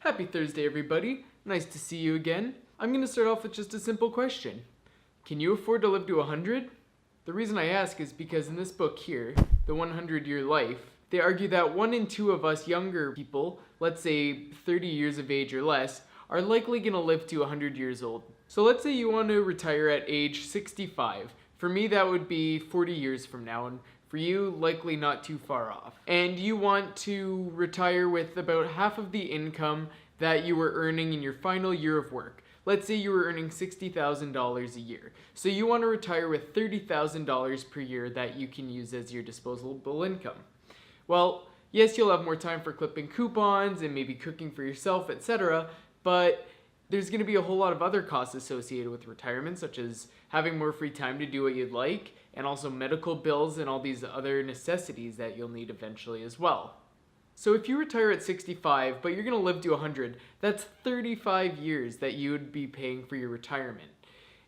Happy Thursday, everybody. Nice to see you again. I'm going to start off with just a simple question. Can you afford to live to 100? The reason I ask is because in this book here, The 100-Year Life, they argue that 1 in 2 of us younger people, let's say 30 years of age or less, are likely going to live to 100 years old. So let's say you want to retire at age 65. For me, that would be 40 years from now, and for you, likely not too far off. And you want to retire with about half of the income that you were earning in your final year of work. Let's say you were earning $60,000 a year. So you want to retire with $30,000 per year that you can use as your disposable income. Well, yes, you'll have more time for clipping coupons and maybe cooking for yourself, etc., but there's going to be a whole lot of other costs associated with retirement, such as having more free time to do what you'd like, and also medical bills and all these other necessities that you'll need eventually as well. So if you retire at 65, but you're going to live to 100, that's 35 years that you would be paying for your retirement.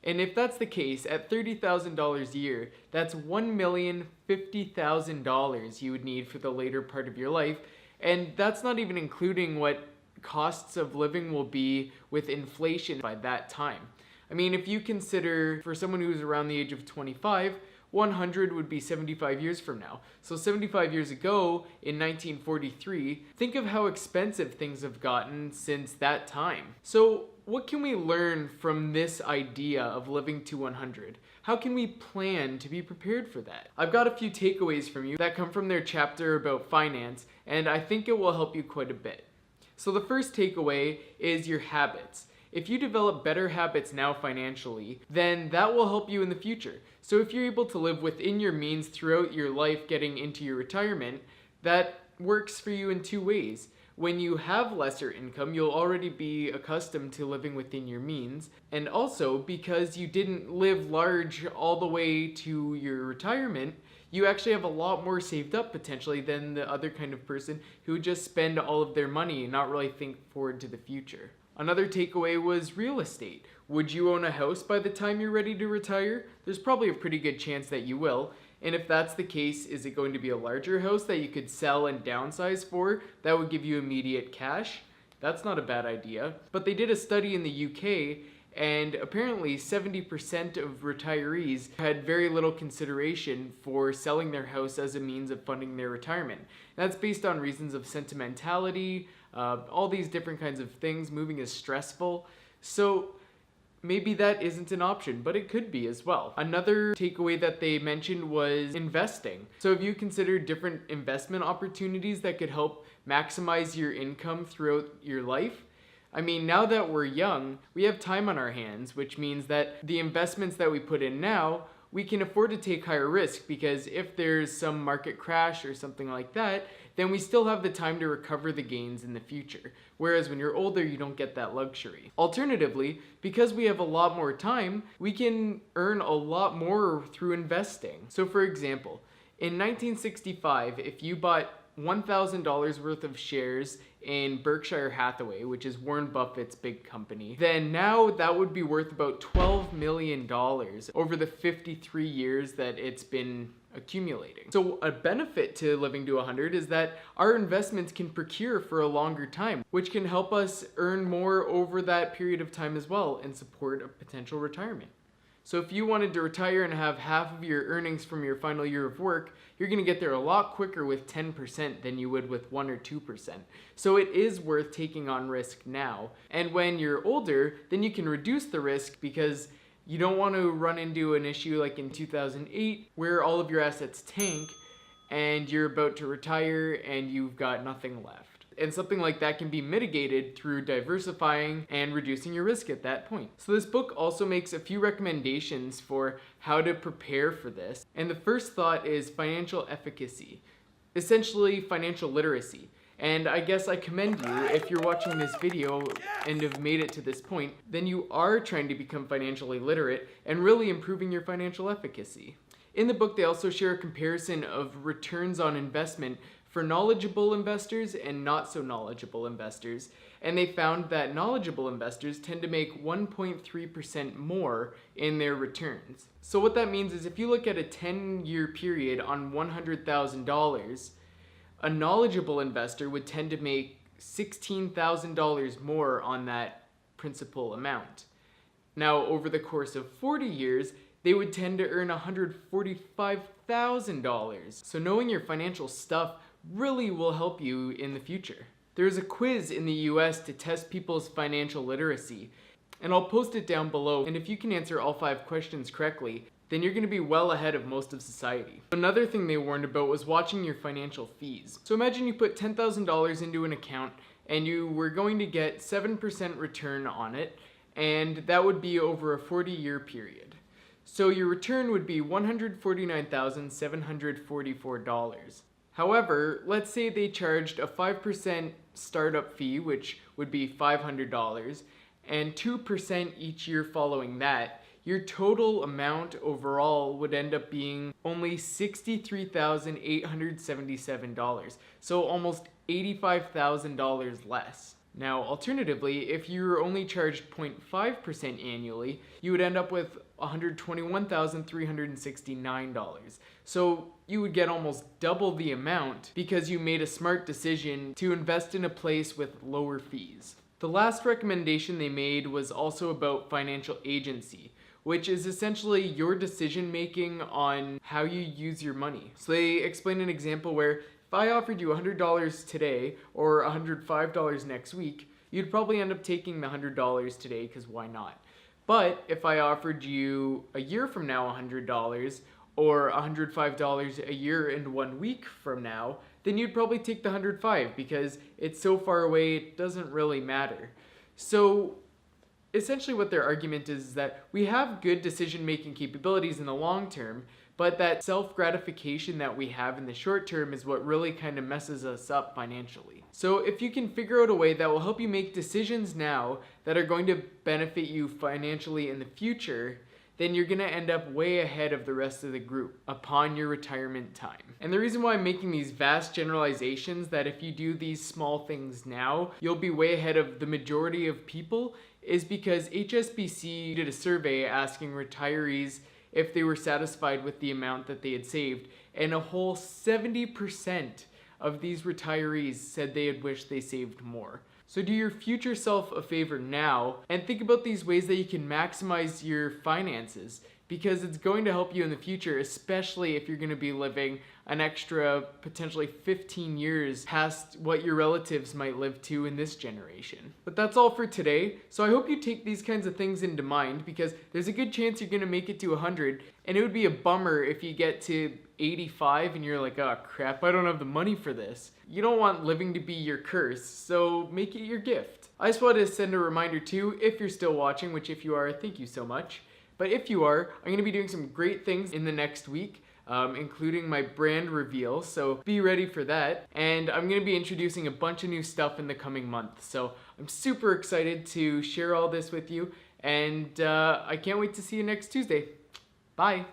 And if that's the case, at $30,000 a year, that's $1,050,000 you would need for the later part of your life, and that's not even including what costs of living will be with inflation by that time. I mean, if you consider for someone who's around the age of 25, 100 would be 75 years from now. So 75 years ago, in 1943, think of how expensive things have gotten since that time. So what can we learn from this idea of living to 100? How can we plan to be prepared for that? I've got a few takeaways from you that come from their chapter about finance, and I think it will help you quite a bit. So the first takeaway is your habits. If you develop better habits now financially, then that will help you in the future. So if you're able to live within your means throughout your life getting into your retirement, that works for you in 2 ways. When you have lesser income, you'll already be accustomed to living within your means. And also, because you didn't live large all the way to your retirement, you actually have a lot more saved up potentially than the other kind of person who would just spend all of their money and not really think forward to the future. Another takeaway was real estate. Would you own a house by the time you're ready to retire? There's probably a pretty good chance that you will. And if that's the case, is it going to be a larger house that you could sell and downsize for that would give you immediate cash? That's not a bad idea. But they did a study in the UK, and apparently 70% of retirees had very little consideration for selling their house as a means of funding their retirement. That's based on reasons of sentimentality, all these different kinds of things. Moving is stressful. So maybe that isn't an option, but it could be as well. Another takeaway that they mentioned was investing. So if you consider different investment opportunities that could help maximize your income throughout your life, I mean, now that we're young, we have time on our hands, which means that the investments that we put in now, we can afford to take higher risk, because if there's some market crash or something like that, then we still have the time to recover the gains in the future. Whereas when you're older, you don't get that luxury. Alternatively, because we have a lot more time, we can earn a lot more through investing. So for example, in 1965, if you bought $1,000 worth of shares in Berkshire Hathaway, which is Warren Buffett's big company, then now that would be worth about $12 million over the 53 years that it's been accumulating. So a benefit to living to 100 is that our investments can procure for a longer time, which can help us earn more over that period of time as well and support a potential retirement. So if you wanted to retire and have half of your earnings from your final year of work, you're going to get there a lot quicker with 10% than you would with 1 or 2%. So it is worth taking on risk now. And when you're older, then you can reduce the risk, because you don't want to run into an issue like in 2008 where all of your assets tank and you're about to retire and you've got nothing left. And something like that can be mitigated through diversifying and reducing your risk at that point. So this book also makes a few recommendations for how to prepare for this. And the first thought is financial efficacy, essentially financial literacy. And I guess I commend you if you're watching this video and have made it to this point, then you are trying to become financially literate and really improving your financial efficacy. In the book, they also share a comparison of returns on investment for knowledgeable investors and not so knowledgeable investors, and they found that knowledgeable investors tend to make 1.3% more in their returns. So what that means is if you look at a 10-year period on $100,000, a knowledgeable investor would tend to make $16,000 more on that principal amount. Now, over the course of 40 years, they would tend to earn $145,000. So knowing your financial stuff really will help you in the future. There's a quiz in the US to test people's financial literacy, and I'll post it down below, and if you can answer all 5 questions correctly, then you're going to be well ahead of most of society. Another thing they warned about was watching your financial fees. So imagine you put $10,000 into an account and you were going to get 7% return on it, and that would be over a 40-year period. So your return would be $149,744. However, let's say they charged a 5% startup fee, which would be $500, and 2% each year following that. Your total amount overall would end up being only $63,877, so almost $85,000 less. Now, alternatively, if you were only charged 0.5% annually, you would end up with $121,369. So you would get almost double the amount because you made a smart decision to invest in a place with lower fees. The last recommendation they made was also about financial agency, which is essentially your decision making on how you use your money. So they explain an example where if I offered you $100 today or $105 next week, you'd probably end up taking the $100 today because why not? But if I offered you a year from now $100 or $105 a year and 1 week from now, then you'd probably take the $105 because it's so far away it doesn't really matter. So essentially what their argument is that we have good decision-making capabilities in the long term, but that self-gratification that we have in the short term is what really kind of messes us up financially. So if you can figure out a way that will help you make decisions now that are going to benefit you financially in the future, then you're going to end up way ahead of the rest of the group upon your retirement time. And the reason why I'm making these vast generalizations that if you do these small things now, you'll be way ahead of the majority of people is because HSBC did a survey asking retirees if they were satisfied with the amount that they had saved, and a whole 70% of these retirees said they had wished they saved more. So do your future self a favor now and think about these ways that you can maximize your finances, because it's going to help you in the future, especially if you're going to be living an extra potentially 15 years past what your relatives might live to in this generation. But that's all for today. So I hope you take these kinds of things into mind, because there's a good chance you're going to make it to 100, and it would be a bummer if you get to 85 and you're like, oh crap, I don't have the money for this. You don't want living to be your curse, so make it your gift. I just wanted to send a reminder too, if you're still watching, which if you are, thank you so much. But if you are, I'm going to be doing some great things in the next week, including my brand reveal, so be ready for that. And I'm going to be introducing a bunch of new stuff in the coming month, so I'm super excited to share all this with you, and I can't wait to see you next Tuesday. Bye!